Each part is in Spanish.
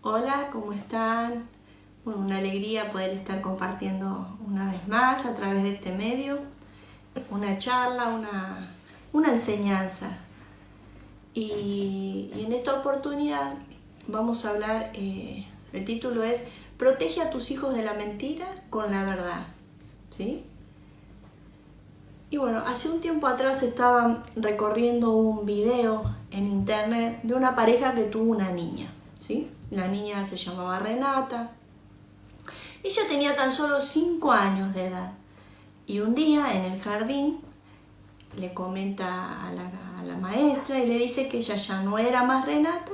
Hola, ¿cómo están? Bueno, una alegría poder estar compartiendo una vez más a través de este medio, una charla, una enseñanza. Y en esta oportunidad vamos a hablar, el título es Protege a tus hijos de la mentira con la verdad, ¿sí? Y bueno, hace un tiempo atrás estaba recorriendo un video en internet de una pareja que tuvo una niña, ¿sí? La niña se llamaba Renata. Ella tenía tan solo 5 años de edad y un día en el jardín le comenta a la maestra y le dice que ella ya no era más Renata,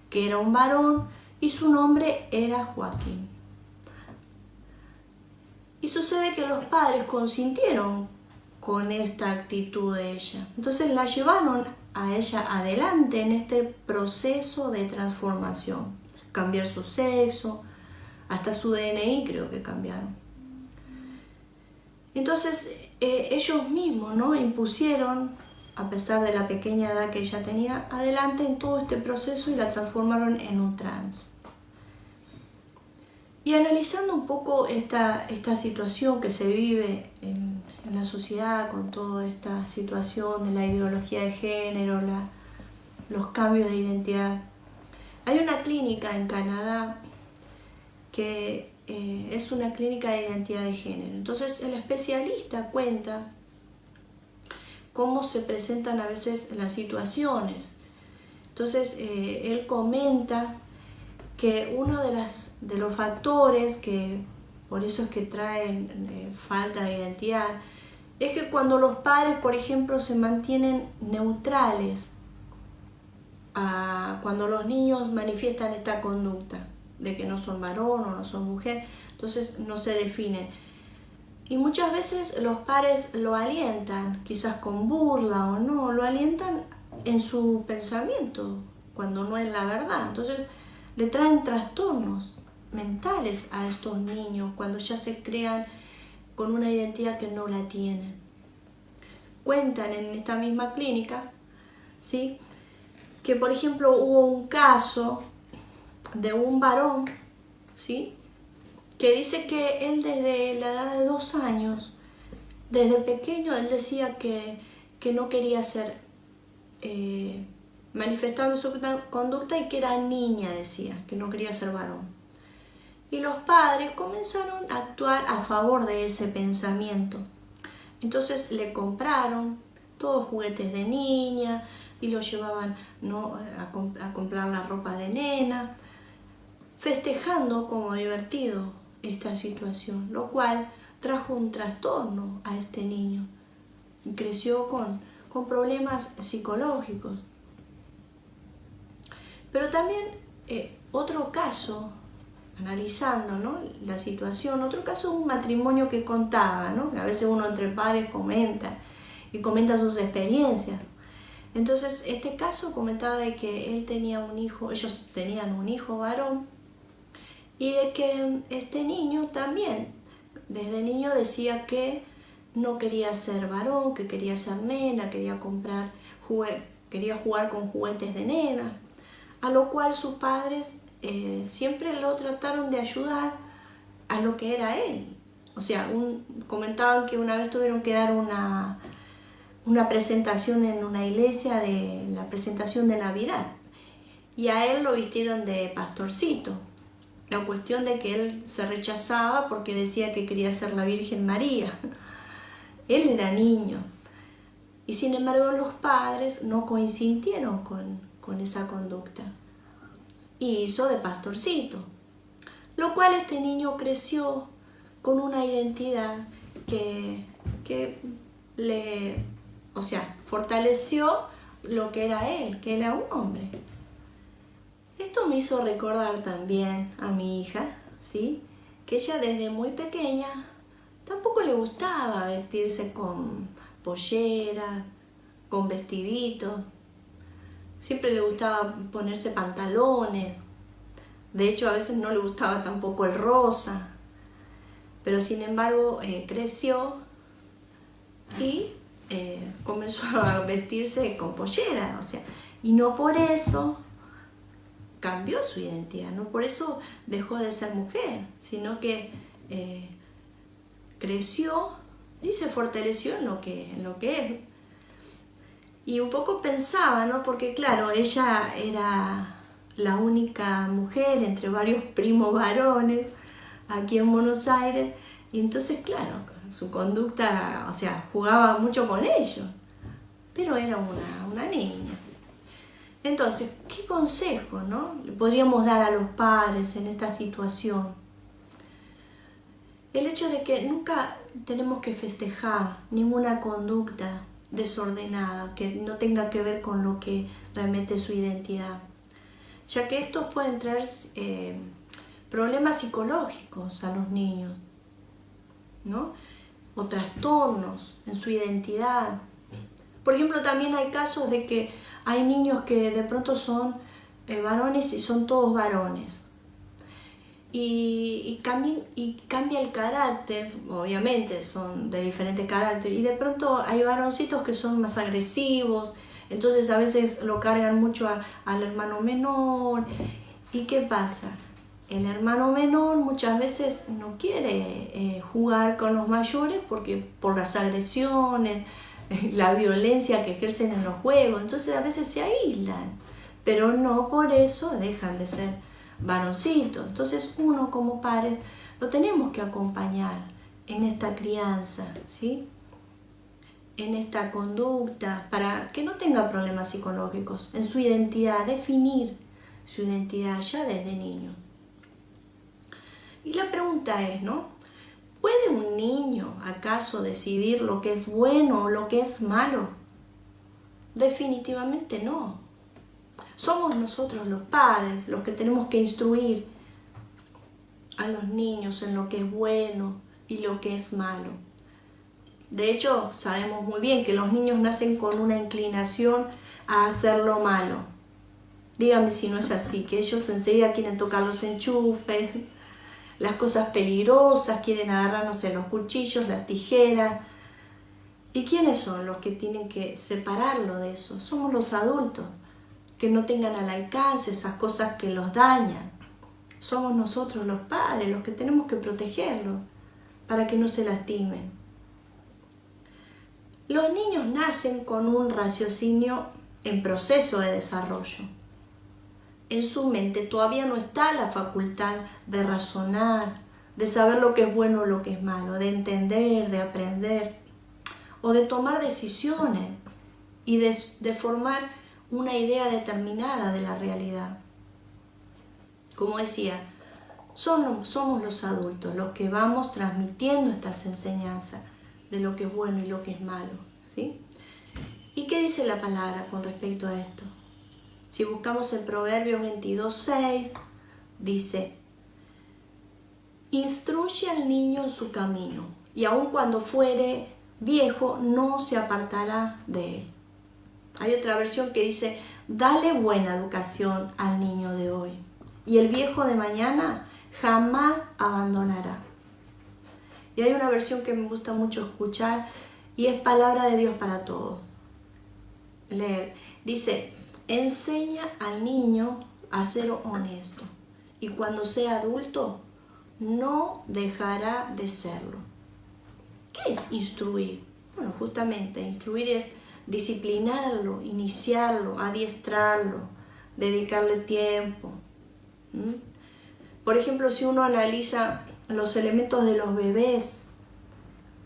que era un varón y su nombre era Joaquín. Y sucede que los padres consintieron con esta actitud de ella. Entonces la llevaron a ella adelante en este proceso de transformación. Cambiar su sexo, hasta su DNI creo que cambiaron. Entonces ellos mismos, ¿no?, impusieron, a pesar de la pequeña edad que ella tenía, adelante en todo este proceso y la transformaron en un trans. Y analizando un poco esta situación que se vive en la sociedad con toda esta situación de la ideología de género, los cambios de identidad, hay una clínica en Canadá que es una clínica de identidad de género. Entonces el especialista cuenta cómo se presentan a veces las situaciones. Entonces él comenta que uno de los factores que por eso es que traen falta de identidad es que cuando los padres, por ejemplo, se mantienen neutrales cuando los niños manifiestan esta conducta de que no son varón o no son mujer, entonces no se definen. Y muchas veces los padres lo alientan, quizás con burla o no, lo alientan en su pensamiento, cuando no es la verdad. Entonces le traen trastornos mentales a estos niños cuando ya se crean con una identidad que no la tienen. Cuentan en esta misma clínica, ¿sí?, que por ejemplo hubo un caso de un varón, ¿sí?, que dice que él desde la edad de 2 años, desde pequeño, él decía que no quería ser, manifestando su conducta, y que era niña, decía, que no quería ser varón. Y los padres comenzaron a actuar a favor de ese pensamiento. Entonces le compraron todos juguetes de niña y lo llevaban, ¿no?, a comprar la ropa de nena, festejando como divertido esta situación, lo cual trajo un trastorno a este niño. Creció con problemas psicológicos. Pero también otro caso, analizando, ¿no?, la situación, otro caso es un matrimonio que contaba, ¿no?, que a veces uno entre padres comenta sus experiencias. Entonces este caso comentaba de que él tenía un hijo, ellos tenían un hijo varón, y de que este niño también, desde niño decía que no quería ser varón, que quería ser nena, quería jugar con juguetes de nena, a lo cual sus padres siempre lo trataron de ayudar a lo que era él. O sea, comentaban que una vez tuvieron que dar una presentación en una iglesia, de la presentación de Navidad, y a él lo vistieron de pastorcito. La cuestión de que él se rechazaba porque decía que quería ser la Virgen María. Él era niño. Y sin embargo los padres no coincidieron con esa conducta. Y hizo de pastorcito. Lo cual este niño creció con una identidad que fortaleció lo que era él, que era un hombre. Esto me hizo recordar también a mi hija, ¿sí?, que ella desde muy pequeña tampoco le gustaba vestirse con pollera, con vestiditos. Siempre le gustaba ponerse pantalones. De hecho, a veces no le gustaba tampoco el rosa. Pero sin embargo, creció y comenzó a vestirse con pollera. O sea, y no por eso cambió su identidad, no por eso dejó de ser mujer, sino que creció y se fortaleció en lo que es. Y un poco pensaba, ¿no? Porque claro, ella era la única mujer entre varios primos varones aquí en Buenos Aires, y entonces claro, su conducta, o sea, jugaba mucho con ellos, pero era una niña. Entonces, ¿qué consejo, no, le podríamos dar a los padres en esta situación? El hecho de que nunca tenemos que festejar ninguna conducta desordenada que no tenga que ver con lo que realmente es su identidad, ya que estos pueden traer problemas psicológicos a los niños, ¿no? O trastornos en su identidad. Por ejemplo, también hay casos de que hay niños que de pronto son varones y son todos varones. Y cambia el carácter, obviamente son de diferente carácter, y de pronto hay varoncitos que son más agresivos, entonces a veces lo cargan mucho al hermano menor. ¿Y qué pasa? El hermano menor muchas veces no quiere jugar con los mayores porque por las agresiones, la violencia que ejercen en los juegos, entonces a veces se aíslan, pero no por eso dejan de ser varoncitos. Entonces uno como padre lo tenemos que acompañar en esta crianza, ¿sí? En esta conducta, para que no tenga problemas psicológicos, en su identidad, definir su identidad ya desde niño. Y la pregunta es, ¿no? ¿Puede un niño acaso decidir lo que es bueno o lo que es malo? Definitivamente no. Somos nosotros los padres los que tenemos que instruir a los niños en lo que es bueno y lo que es malo. De hecho, sabemos muy bien que los niños nacen con una inclinación a hacer lo malo. Dígame si no es así, que ellos enseguida quieren tocar los enchufes, las cosas peligrosas, quieren agarrarnos en los cuchillos, las tijeras. ¿Y quiénes son los que tienen que separarlo de eso? Somos los adultos, que no tengan al alcance esas cosas que los dañan. Somos nosotros los padres los que tenemos que protegerlos para que no se lastimen. Los niños nacen con un raciocinio en proceso de desarrollo. En su mente todavía no está la facultad de razonar, de saber lo que es bueno o lo que es malo, de entender, de aprender o de tomar decisiones y de formar una idea determinada de la realidad. Como decía, somos los adultos los que vamos transmitiendo estas enseñanzas de lo que es bueno y lo que es malo, ¿sí? ¿Y qué dice la palabra con respecto a esto? Si buscamos en Proverbios 22:6, dice: instruye al niño en su camino, y aun cuando fuere viejo no se apartará de él. Hay otra versión que dice: dale buena educación al niño de hoy, y el viejo de mañana jamás abandonará. Y hay una versión que me gusta mucho escuchar, y es palabra de Dios para todos. Leer. Dice: enseña al niño a ser honesto, y cuando sea adulto no dejará de serlo. ¿Qué es instruir? Bueno, justamente instruir es disciplinarlo, iniciarlo, adiestrarlo, dedicarle tiempo. Por ejemplo, si uno analiza los elementos de los bebés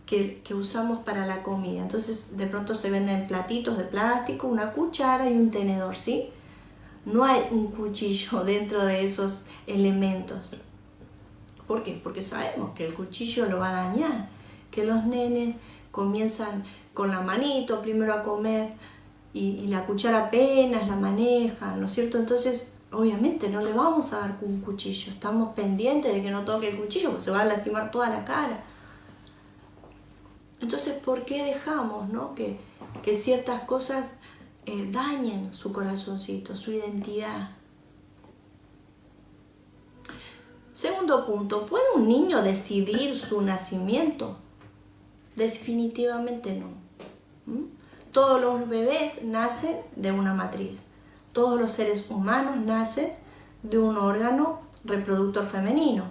que usamos para la comida, entonces de pronto se venden platitos de plástico, una cuchara y un tenedor, ¿sí? No hay un cuchillo dentro de esos elementos. ¿Por qué? Porque sabemos que el cuchillo lo va a dañar, que los nenes comienzan con la manito primero a comer y la cuchara apenas la maneja, ¿no es cierto? Entonces, obviamente no le vamos a dar con un cuchillo, estamos pendientes de que no toque el cuchillo porque se va a lastimar toda la cara. Entonces, ¿por qué dejamos, ¿no? que ciertas cosas dañen su corazoncito, su identidad? Segundo punto, ¿puede un niño decidir su nacimiento? Definitivamente no. Todos los bebés nacen de una matriz. Todos los seres humanos nacen de un órgano reproductor femenino.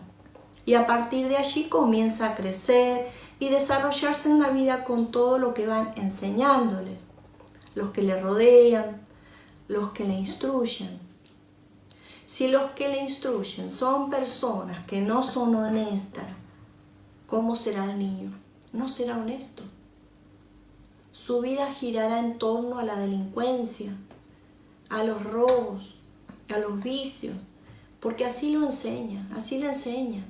Y a partir de allí comienza a crecer y desarrollarse en la vida con todo lo que van enseñándoles, los que le rodean, los que le instruyen. Si los que le instruyen son personas que no son honestas, ¿cómo será el niño? No será honesto. Su vida girará en torno a la delincuencia, a los robos, a los vicios, porque así lo enseñan, así le enseñan.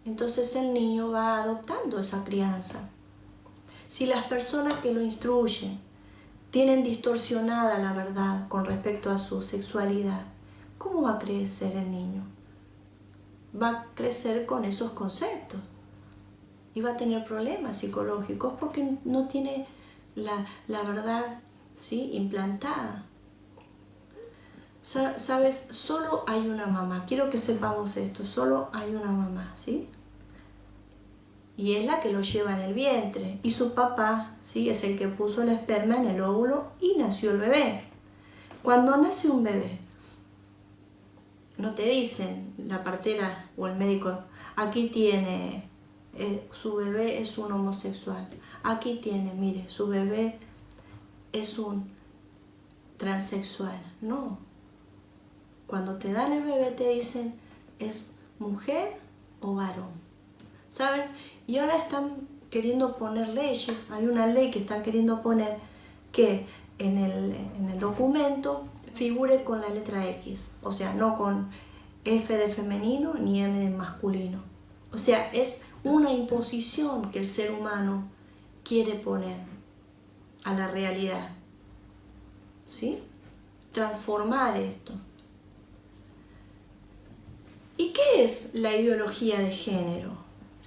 Entonces el niño va adoptando esa crianza. Si las personas que lo instruyen tienen distorsionada la verdad con respecto a su sexualidad, ¿cómo va a crecer el niño? Va a crecer con esos conceptos y va a tener problemas psicológicos porque no tiene la verdad, ¿sí?, implantada. Sabes, solo hay una mamá. Quiero que sepamos esto. Solo hay una mamá, ¿sí? Y es la que lo lleva en el vientre. Y su papá, ¿sí?, es el que puso el esperma en el óvulo y nació el bebé. Cuando nace un bebé, no te dicen la partera o el médico, aquí tiene, su bebé es un homosexual. Aquí tiene, mire, su bebé es un transexual. No. Cuando te dan el bebé te dicen, ¿es mujer o varón? ¿Saben? Y ahora están queriendo poner leyes. Hay una ley que están queriendo poner que en el documento figure con la letra X. O sea, no con F de femenino ni M de masculino. O sea, es una imposición que el ser humano quiere poner a la realidad. ¿Sí? Transformar esto. ¿Y qué es la ideología de género?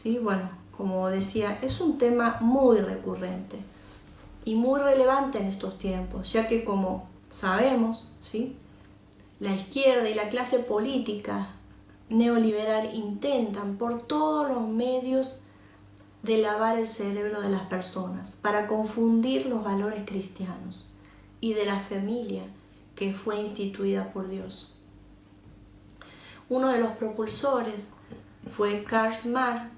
¿Sí? Bueno, como decía, es un tema muy recurrente y muy relevante en estos tiempos, ya que, como sabemos, ¿sí?, la izquierda y la clase política neoliberal intentan por todos los medios de lavar el cerebro de las personas para confundir los valores cristianos y de la familia que fue instituida por Dios. Uno de los propulsores fue Karl Marx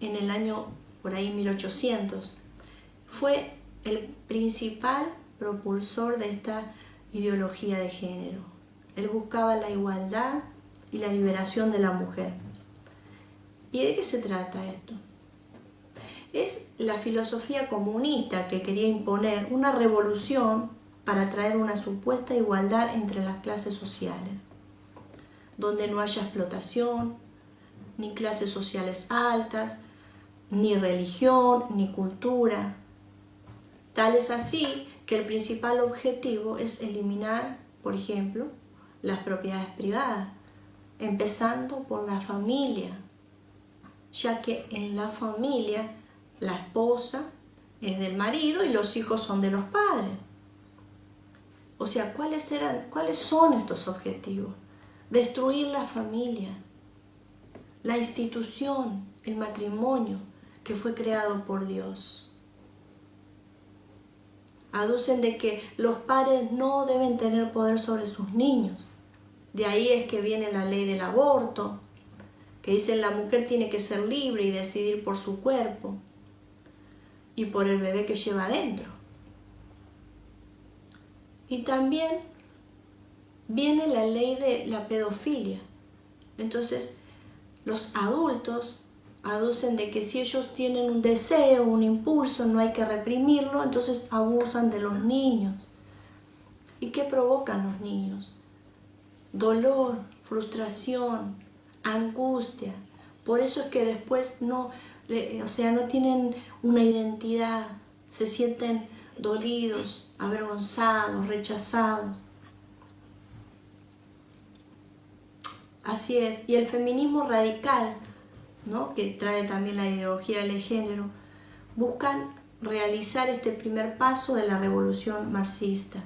en el año por ahí 1800. Fue el principal propulsor de esta ideología de género. Él buscaba la igualdad y la liberación de la mujer. ¿Y de qué se trata esto? Es la filosofía comunista que quería imponer una revolución para traer una supuesta igualdad entre las clases sociales, donde no haya explotación, ni clases sociales altas, ni religión, ni cultura. Tal es así que el principal objetivo es eliminar, por ejemplo, las propiedades privadas, empezando por la familia, ya que en la familia la esposa es del marido y los hijos son de los padres. O sea, ¿cuáles son estos objetivos? Destruir la familia, la institución, el matrimonio que fue creado por Dios. Aducen de que los padres no deben tener poder sobre sus niños. De ahí es que viene la ley del aborto, que dicen la mujer tiene que ser libre y decidir por su cuerpo y por el bebé que lleva adentro. Y también viene la ley de la pedofilia. Entonces, los adultos aducen de que si ellos tienen un deseo, un impulso, no hay que reprimirlo, entonces abusan de los niños. ¿Y qué provocan los niños? Dolor, frustración, angustia. Por eso es que después no tienen una identidad, se sienten dolidos, avergonzados, rechazados. Así es. Y el feminismo radical, ¿no?, que trae también la ideología del género, buscan realizar este primer paso de la revolución marxista.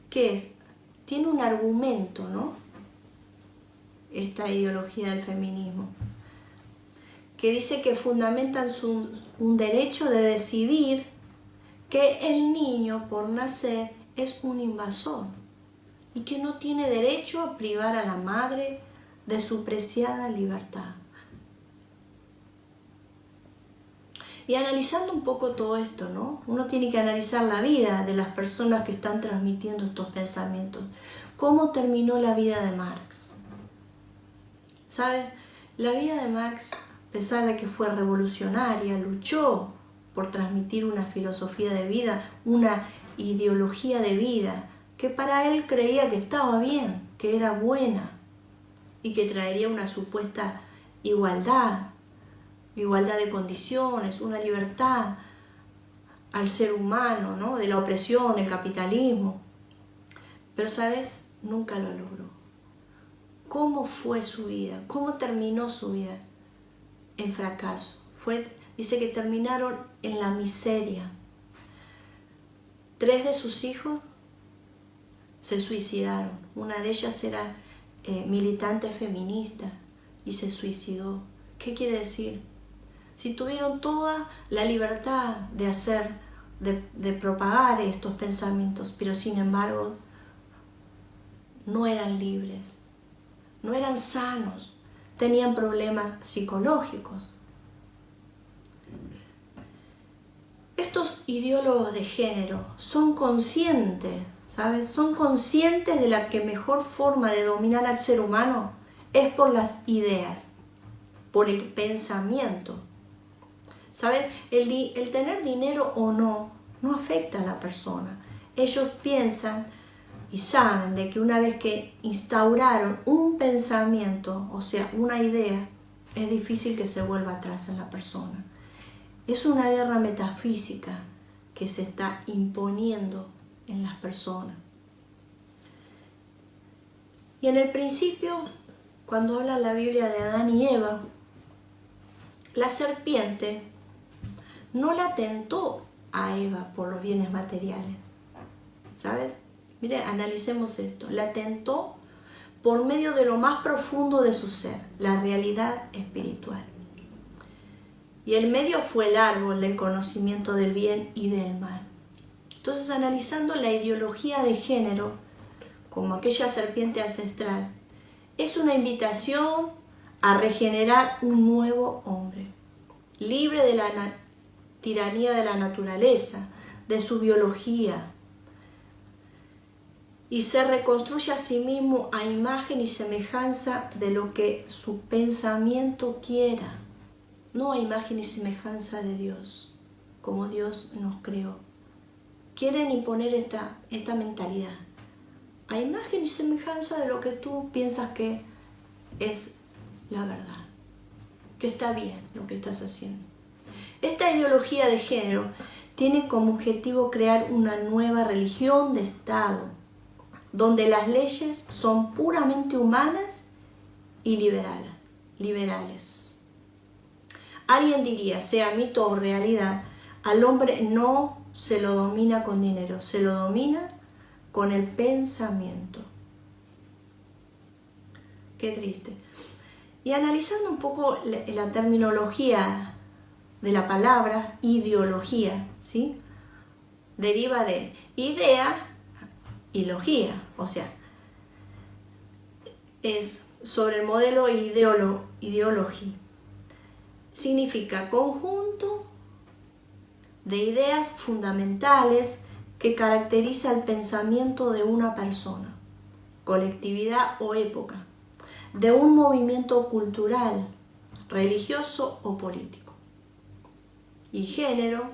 ¿Qué es? Tiene un argumento, ¿no?, esta ideología del feminismo, que dice que fundamentan un derecho de decidir, que el niño por nacer es un invasor y que no tiene derecho a privar a la madre de su preciada libertad. Y analizando un poco todo esto, ¿no? Uno tiene que analizar la vida de las personas que están transmitiendo estos pensamientos. ¿Cómo terminó la vida de Marx? ¿Sabes? La vida de Marx, a pesar de que fue revolucionaria, luchó por transmitir una filosofía de vida, una ideología de vida, que para él creía que estaba bien, que era buena y que traería una supuesta igualdad de condiciones, una libertad al ser humano, ¿no? De la opresión, del capitalismo. Pero, ¿sabes? Nunca lo logró. ¿Cómo fue su vida? ¿Cómo terminó su vida? En fracaso. Dice que terminaron en la miseria. 3 de sus hijos se suicidaron. Una de ellas era militante feminista y se suicidó. ¿Qué quiere decir? Si tuvieron toda la libertad de propagar estos pensamientos, pero sin embargo no eran libres, no eran sanos, tenían problemas psicológicos. Estos ideólogos de género son conscientes, ¿sabes? Son conscientes de la que mejor forma de dominar al ser humano es por las ideas, por el pensamiento. ¿Sabes? El tener dinero o no afecta a la persona. Ellos piensan y saben de que una vez que instauraron un pensamiento, o sea, una idea, es difícil que se vuelva atrás en la persona. Es una guerra metafísica que se está imponiendo en las personas. Y en el principio, cuando habla la Biblia de Adán y Eva, la serpiente no la tentó a Eva por los bienes materiales, ¿sabes? Mire, analicemos esto. La tentó por medio de lo más profundo de su ser, la realidad espiritual. Y el medio fue el árbol del conocimiento del bien y del mal. Entonces, analizando la ideología de género, como aquella serpiente ancestral, es una invitación a regenerar un nuevo hombre, libre de la tiranía de la naturaleza, de su biología, y se reconstruye a sí mismo a imagen y semejanza de lo que su pensamiento quiera, no a imagen y semejanza de Dios, como Dios nos creó. Quieren imponer esta mentalidad, a imagen y semejanza de lo que tú piensas que es la verdad, que está bien lo que estás haciendo. Esta ideología de género tiene como objetivo crear una nueva religión de Estado, donde las leyes son puramente humanas y liberales. Alguien diría, sea mito o realidad, al hombre no se lo domina con dinero, se lo domina con el pensamiento. Qué triste. Y analizando un poco la terminología de la palabra ideología, ¿sí? Deriva de idea y logía, o sea, es sobre el modelo ideología. Significa conjunto de ideas fundamentales que caracteriza el pensamiento de una persona, colectividad o época, de un movimiento cultural, religioso o político. Y género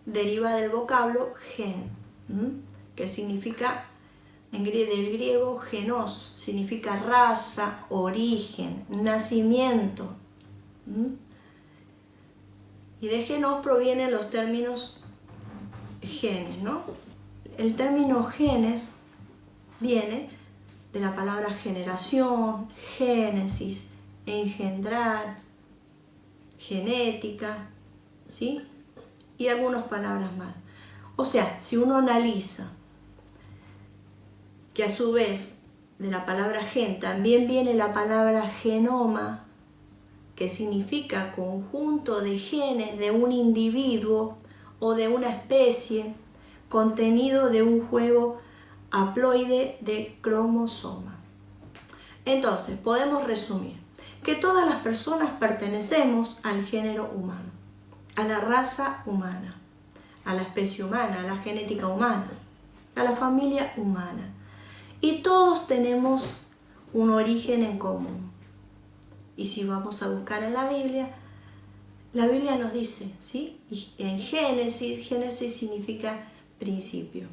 deriva del vocablo gen, que significa, del griego genos, significa raza, origen, nacimiento. Y de genos provienen los términos genes, ¿no? El término genes viene de la palabra generación, génesis, engendrar, genética, ¿sí? Y algunas palabras más. O sea, si uno analiza que a su vez de la palabra gen también viene la palabra genoma, que significa conjunto de genes de un individuo o de una especie, contenido de un juego haploide de cromosoma. Entonces, podemos resumir que todas las personas pertenecemos al género humano, a la raza humana, a la especie humana, a la genética humana, a la familia humana. Y todos tenemos un origen en común. Y si vamos a buscar en la Biblia nos dice, ¿sí? Y en Génesis significa principio.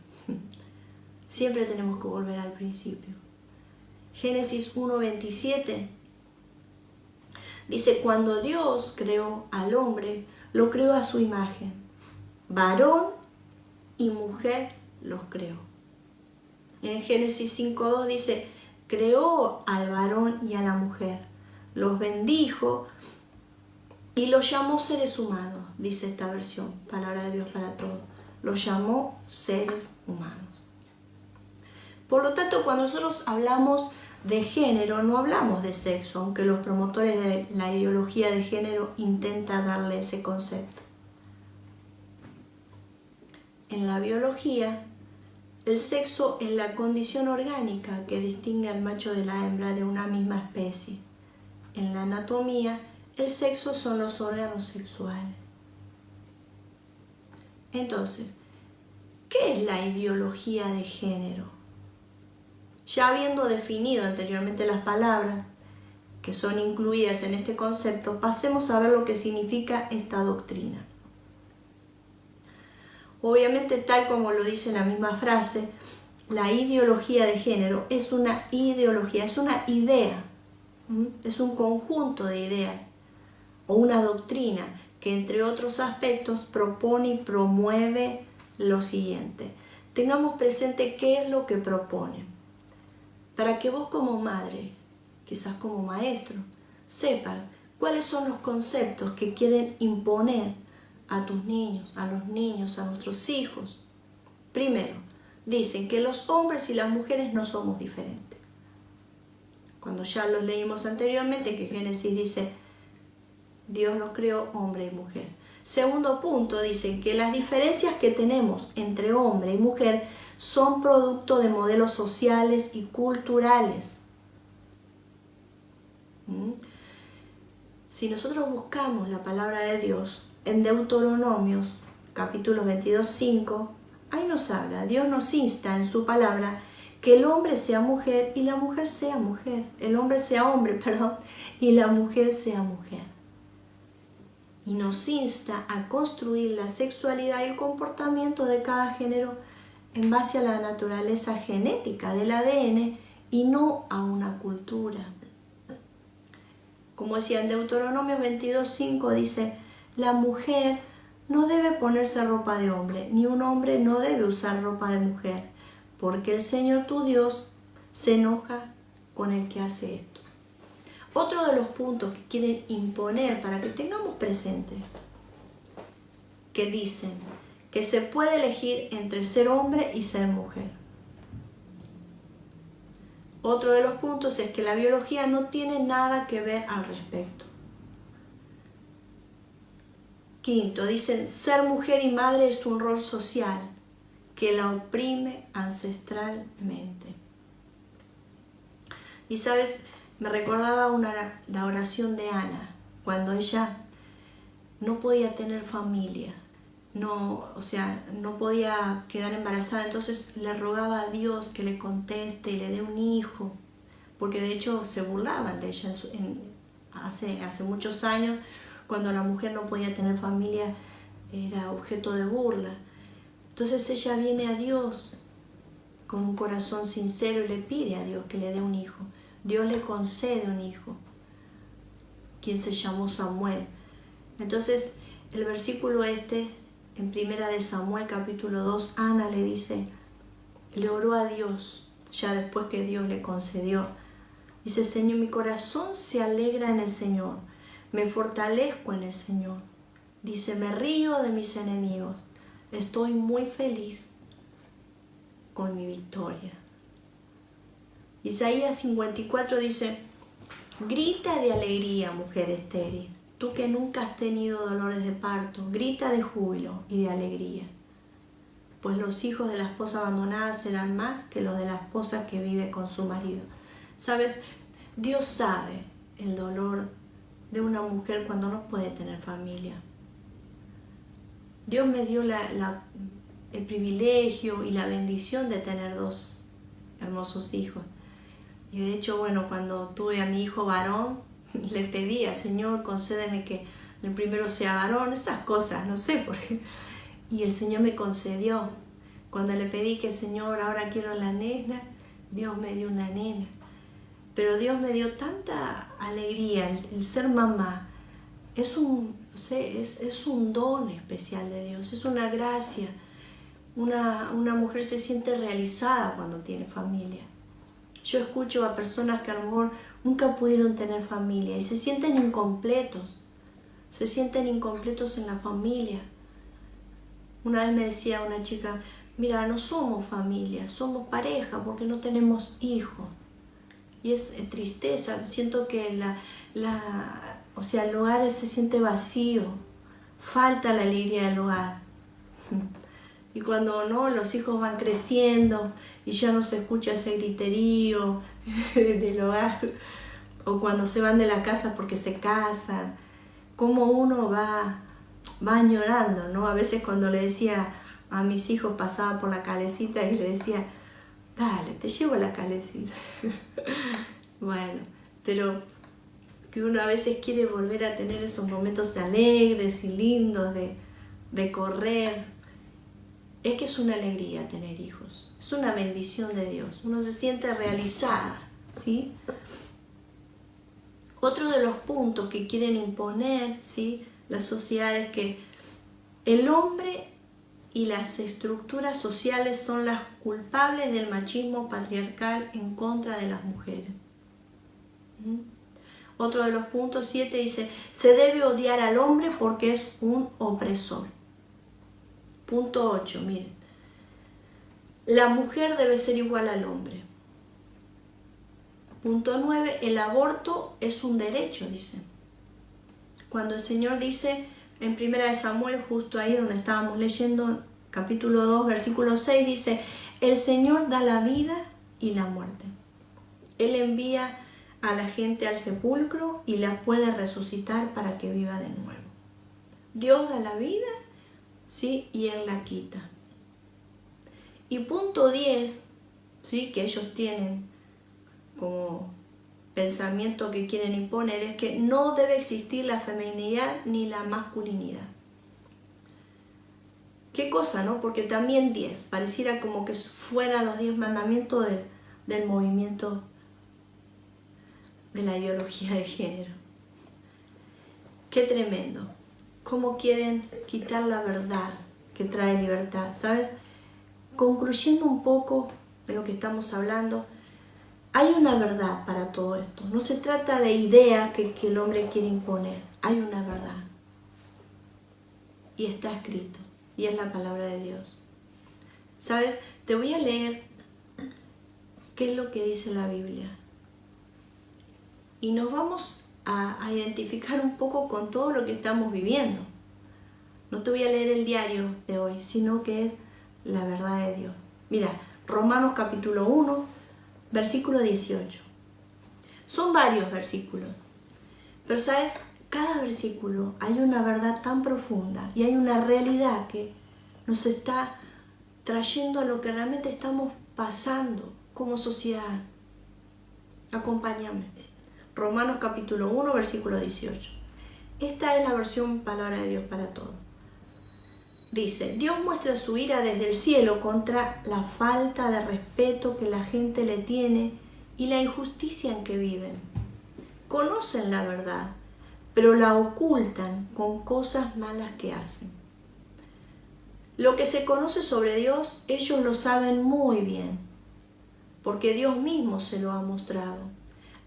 Siempre tenemos que volver al principio. Génesis 1:27 dice, cuando Dios creó al hombre, lo creó a su imagen. Varón y mujer los creó. En Génesis 5:2 dice, creó al varón y a la mujer, los bendijo y los llamó seres humanos, dice esta versión, palabra de Dios para todos. Los llamó seres humanos. Por lo tanto, cuando nosotros hablamos de género, no hablamos de sexo, aunque los promotores de la ideología de género intentan darle ese concepto. En la biología, el sexo es la condición orgánica que distingue al macho de la hembra de una misma especie. En la anatomía, el sexo son los órganos sexuales. Entonces, ¿qué es la ideología de género? Ya habiendo definido anteriormente las palabras que son incluidas en este concepto, pasemos a ver lo que significa esta doctrina. Obviamente, tal como lo dice la misma frase, la ideología de género es una ideología, es una idea, es un conjunto de ideas o una doctrina que, entre otros aspectos, propone y promueve lo siguiente. Tengamos presente qué es lo que propone, para que vos como madre, quizás como maestro, sepas cuáles son los conceptos que quieren imponer a tus niños, a los niños, a nuestros hijos. Primero, dicen que los hombres y las mujeres no somos diferentes. Cuando ya lo leímos anteriormente, que Génesis dice, Dios los creó hombre y mujer. Segundo punto, dicen que las diferencias que tenemos entre hombre y mujer son producto de modelos sociales y culturales. Si nosotros buscamos la palabra de Dios en Deuteronomios, capítulo 22:5, ahí nos habla, Dios nos insta en su palabra que el hombre sea mujer y la mujer sea mujer. El hombre sea hombre, y la mujer sea mujer. Y nos insta a construir la sexualidad y el comportamiento de cada género en base a la naturaleza genética del ADN y no a una cultura. Como decía en Deuteronomio 22:5, dice, la mujer no debe ponerse ropa de hombre, ni un hombre no debe usar ropa de mujer, porque el Señor tu Dios se enoja con el que hace esto. Otro de los puntos que quieren imponer para que tengamos presente, que dicen que se puede elegir entre ser hombre y ser mujer. Otro de los puntos es que la biología no tiene nada que ver al respecto. Quinto, dicen, ser mujer y madre es un rol social que la oprime ancestralmente. Y sabes, me recordaba la oración de Ana, cuando ella no podía tener familia, no podía quedar embarazada, entonces le rogaba a Dios que le conteste y le dé un hijo, porque de hecho se burlaban de ella hace muchos años. Cuando la mujer no podía tener familia, era objeto de burla. Entonces ella viene a Dios con un corazón sincero y le pide a Dios que le dé un hijo. Dios le concede un hijo, quien se llamó Samuel. Entonces el versículo en 1 Samuel capítulo 2, Ana le dice, le oró a Dios, ya después que Dios le concedió. Dice, Señor, mi corazón se alegra en el Señor, me fortalezco en el Señor. Dice, me río de mis enemigos, estoy muy feliz con mi victoria. Isaías 54 dice, grita de alegría, mujer estéril, tú que nunca has tenido dolores de parto, grita de júbilo y de alegría. pues los hijos de la esposa abandonada serán más que los de la esposa que vive con su marido. ¿Sabes? Dios sabe el dolor de una mujer cuando no puede tener familia. Dios me dio el privilegio y la bendición de tener 2 hermosos hijos. Y de hecho, bueno, cuando tuve a mi hijo varón, le pedí al Señor, concédeme que el primero sea varón, esas cosas, no sé por qué. Y el Señor me concedió. Cuando le pedí que, Señor, ahora quiero la nena, Dios me dio una nena. Pero Dios me dio tanta alegría, el ser mamá. Es un don especial de Dios, es una gracia. Una mujer se siente realizada cuando tiene familia. Yo escucho a personas que a lo mejor nunca pudieron tener familia y se sienten incompletos en la familia. Una vez me decía una chica, mira, no somos familia, somos pareja porque no tenemos hijos. Y es tristeza, siento que el hogar se siente vacío, falta la alegría del hogar. Y cuando no, los hijos van creciendo y ya no se escucha ese griterío en el hogar, o cuando se van de la casa porque se casan, como uno va añorando, ¿no? A veces cuando le decía a mis hijos, pasaba por la calecita y le decía, dale, te llevo a la calecita. Bueno, pero que uno a veces quiere volver a tener esos momentos alegres y lindos de correr. Es que es una alegría tener hijos, es una bendición de Dios, uno se siente realizada, ¿sí? Otro de los puntos que quieren imponer, ¿sí?, la sociedad es que el hombre y las estructuras sociales son las culpables del machismo patriarcal en contra de las mujeres. Otro de los puntos 7 dice, se debe odiar al hombre porque es un opresor. Punto 8, miren. La mujer debe ser igual al hombre. Punto 9, el aborto es un derecho, dice. Cuando el Señor dice en 1 Samuel, justo ahí donde estábamos leyendo, capítulo 2, versículo 6, dice, el Señor da la vida y la muerte. Él envía a la gente al sepulcro y la puede resucitar para que viva de nuevo. Dios da la vida, ¿sí?, y Él la quita. Y punto 10, ¿sí?, que ellos tienen como pensamiento que quieren imponer, es que no debe existir la feminidad ni la masculinidad. Qué cosa, ¿no? Porque también 10, pareciera como que fueran los 10 mandamientos del movimiento de la ideología de género. Qué tremendo. Cómo quieren quitar la verdad que trae libertad, ¿sabes? Concluyendo un poco de lo que estamos hablando, hay una verdad para todo esto. No se trata de ideas que el hombre quiere imponer. Hay una verdad. Y está escrito. Y es la palabra de Dios. ¿Sabes? Te voy a leer qué es lo que dice la Biblia. Y nos vamos a identificar un poco con todo lo que estamos viviendo. No te voy a leer el diario de hoy, sino que es la verdad de Dios. Mira, Romanos capítulo 1, versículo 18. Son varios versículos, pero ¿sabes? Cada versículo hay una verdad tan profunda y hay una realidad que nos está trayendo a lo que realmente estamos pasando como sociedad. Acompáñame. Romanos capítulo 1, versículo 18. Esta es la versión palabra de Dios para todos. Dice, Dios muestra su ira desde el cielo contra la falta de respeto que la gente le tiene y la injusticia en que viven. Conocen la verdad, pero la ocultan con cosas malas que hacen. Lo que se conoce sobre Dios, ellos lo saben muy bien, porque Dios mismo se lo ha mostrado.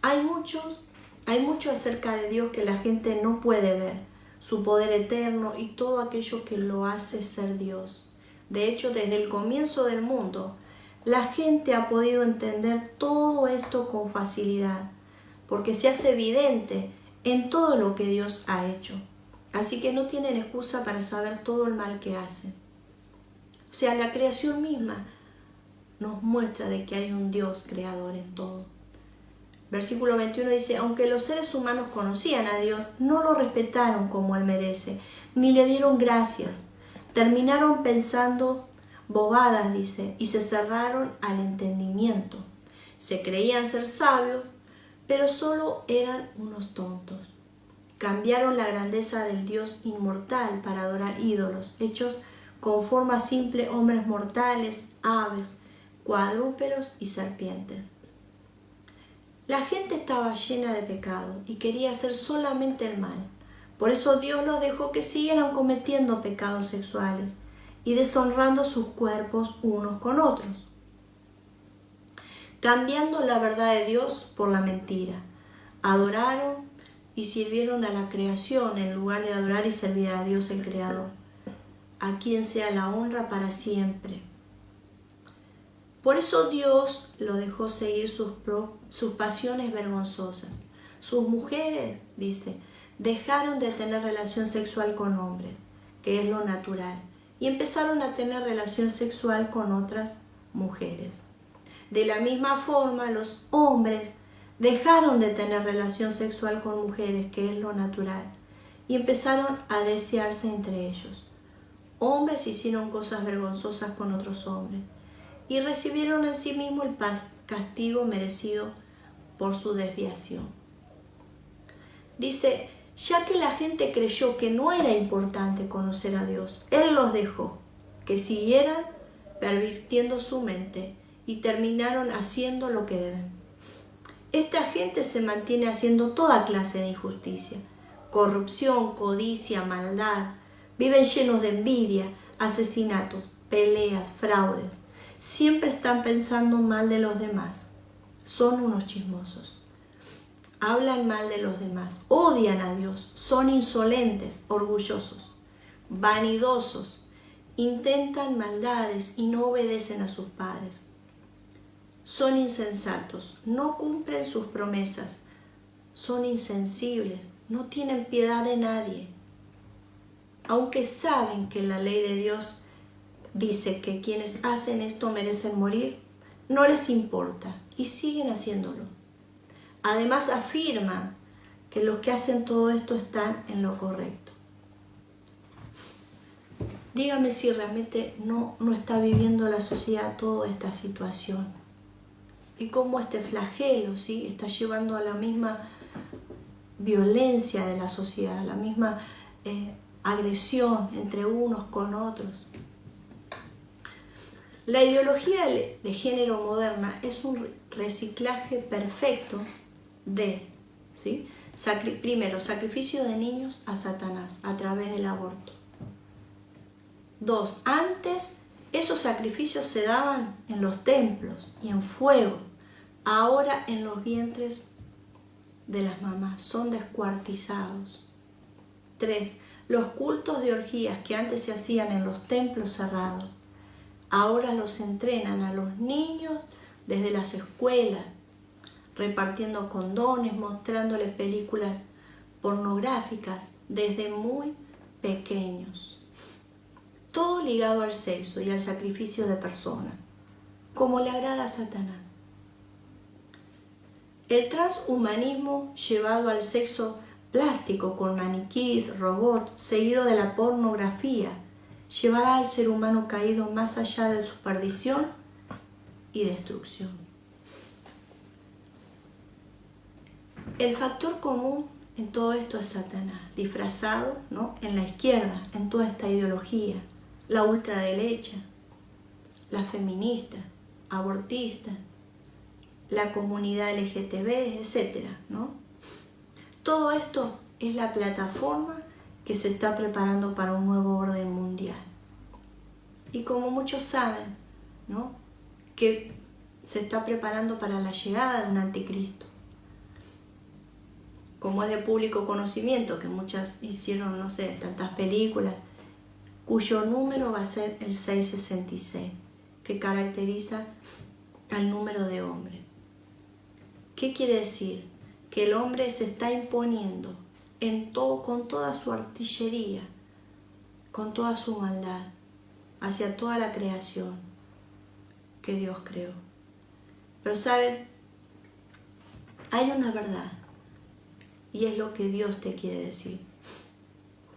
Hay mucho acerca de Dios que la gente no puede ver, su poder eterno y todo aquello que lo hace ser Dios. De hecho, desde el comienzo del mundo, la gente ha podido entender todo esto con facilidad, porque se hace evidente en todo lo que Dios ha hecho. Así que no tienen excusa para saber todo el mal que hacen. O sea, la creación misma nos muestra de que hay un Dios creador en todo. Versículo 21 dice, aunque los seres humanos conocían a Dios, no lo respetaron como Él merece, ni le dieron gracias. Terminaron pensando bobadas, dice, y se cerraron al entendimiento. Se creían ser sabios, pero solo eran unos tontos. Cambiaron la grandeza del Dios inmortal para adorar ídolos, hechos con forma simple, hombres mortales, aves, cuadrúpedos y serpientes. La gente estaba llena de pecado y quería hacer solamente el mal. Por eso Dios los dejó que siguieran cometiendo pecados sexuales y deshonrando sus cuerpos unos con otros, cambiando la verdad de Dios por la mentira. Adoraron y sirvieron a la creación en lugar de adorar y servir a Dios el Creador, a quien sea la honra para siempre. Por eso Dios lo dejó seguir sus pasiones vergonzosas. Sus mujeres, dice, dejaron de tener relación sexual con hombres, que es lo natural, y empezaron a tener relación sexual con otras mujeres. De la misma forma, los hombres dejaron de tener relación sexual con mujeres, que es lo natural, y empezaron a desearse entre ellos. Hombres hicieron cosas vergonzosas con otros hombres y recibieron en sí mismo el castigo merecido por su desviación. Dice, ya que la gente creyó que no era importante conocer a Dios, Él los dejó que siguieran pervirtiendo su mente y terminaron haciendo lo que deben. Esta gente se mantiene haciendo toda clase de injusticia, corrupción, codicia, maldad. Viven llenos de envidia, asesinatos, peleas, fraudes. Siempre están pensando mal de los demás. Son unos chismosos. Hablan mal de los demás, odian a Dios, son insolentes, orgullosos, vanidosos, intentan maldades y no obedecen a sus padres. Son insensatos, no cumplen sus promesas, son insensibles, no tienen piedad de nadie. Aunque saben que la ley de Dios dice que quienes hacen esto merecen morir, no les importa y siguen haciéndolo. Además afirman que los que hacen todo esto están en lo correcto. Dígame si realmente no está viviendo la sociedad toda esta situación. Y cómo este flagelo, ¿sí?, está llevando a la misma violencia de la sociedad, la misma agresión entre unos con otros. La ideología de género moderna es un reciclaje perfecto de, ¿sí?, primero, sacrificio de niños a Satanás a través del aborto. 2. Antes esos sacrificios se daban en los templos y en fuego. Ahora en los vientres de las mamás son descuartizados. 3. Los cultos de orgías que antes se hacían en los templos cerrados, ahora los entrenan a los niños desde las escuelas, repartiendo condones, mostrándoles películas pornográficas desde muy pequeños. Todo ligado al sexo y al sacrificio de personas, como le agrada a Satanás. El transhumanismo llevado al sexo plástico con maniquíes, robots, seguido de la pornografía, llevará al ser humano caído más allá de su perdición y destrucción. El factor común en todo esto es Satanás, disfrazado, ¿no?, en la izquierda, en toda esta ideología, la ultraderecha, la feminista, abortista, la comunidad LGTB, etc., ¿no? Todo esto es la plataforma que se está preparando para un nuevo orden mundial. Y como muchos saben, ¿no?, que se está preparando para la llegada de un anticristo. Como es de público conocimiento, que muchas hicieron, no sé, tantas películas, cuyo número va a ser el 666, que caracteriza al número de hombre. ¿Qué quiere decir? Que el hombre se está imponiendo con toda su artillería, con toda su maldad, hacia toda la creación que Dios creó. Pero ¿saben? Hay una verdad y es lo que Dios te quiere decir.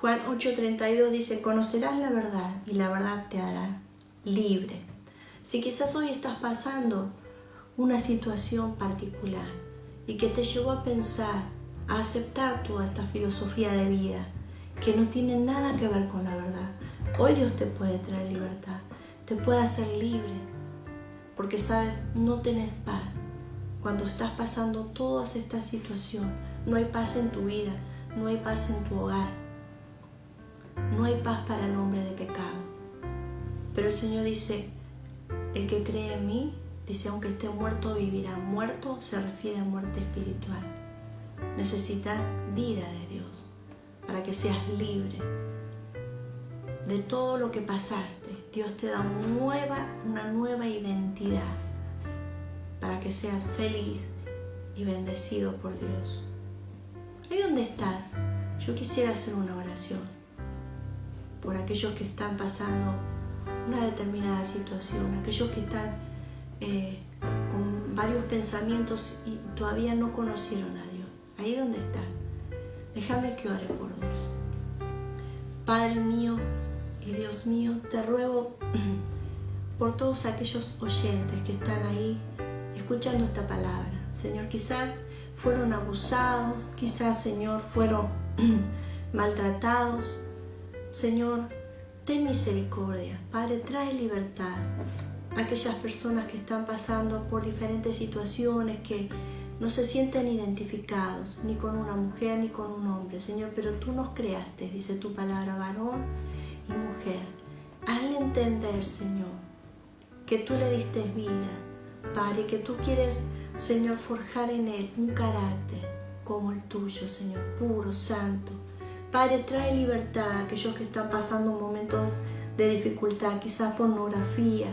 Juan 8:32 dice, conocerás la verdad y la verdad te hará libre. Si quizás hoy estás pasando una situación particular y que te llevó a pensar, a aceptar toda esta filosofía de vida que no tiene nada que ver con la verdad, hoy Dios te puede traer libertad, te puede hacer libre, porque sabes, no tenés paz. Cuando estás pasando toda esta situación, no hay paz en tu vida, no hay paz en tu hogar, no hay paz para el hombre de pecado. Pero el Señor dice, el que cree en mí, dice, aunque esté muerto, vivirá. Muerto se refiere a muerte espiritual. Necesitas vida de Dios para que seas libre de todo lo que pasaste. Dios te da una nueva identidad para que seas feliz y bendecido por Dios. Ahí donde estás, yo quisiera hacer una oración por aquellos que están pasando una determinada situación, aquellos que están con varios pensamientos y todavía no conocieron a Dios. Ahí donde estás, déjame que ore por vos. Padre mío y Dios mío, te ruego por todos aquellos oyentes que están ahí escuchando esta palabra. Señor, quizás fueron abusados, quizás, Señor, fueron maltratados. Señor, ten misericordia. Padre, trae libertad a aquellas personas que están pasando por diferentes situaciones, que no se sienten identificados ni con una mujer ni con un hombre. Señor, pero tú nos creaste, dice tu palabra, varón y mujer. Hazle entender, Señor, que tú le diste vida, Padre, que tú quieres, Señor, forjar en él un carácter como el tuyo, Señor, puro, santo. Padre, trae libertad a aquellos que están pasando momentos de dificultad, quizás pornografía,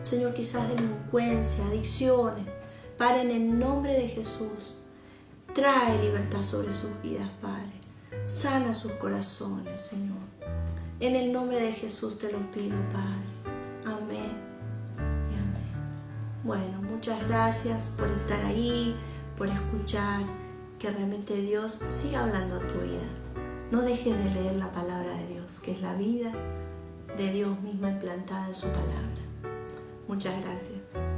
Señor, quizás delincuencia, adicciones. Padre, en el nombre de Jesús, trae libertad sobre sus vidas, Padre. Sana sus corazones, Señor. En el nombre de Jesús te lo pido, Padre. Amén y amén. Bueno, muchas gracias por estar ahí, por escuchar. Que realmente Dios siga hablando a tu vida. No dejes de leer la palabra de Dios, que es la vida de Dios misma implantada en su palabra. Muchas gracias.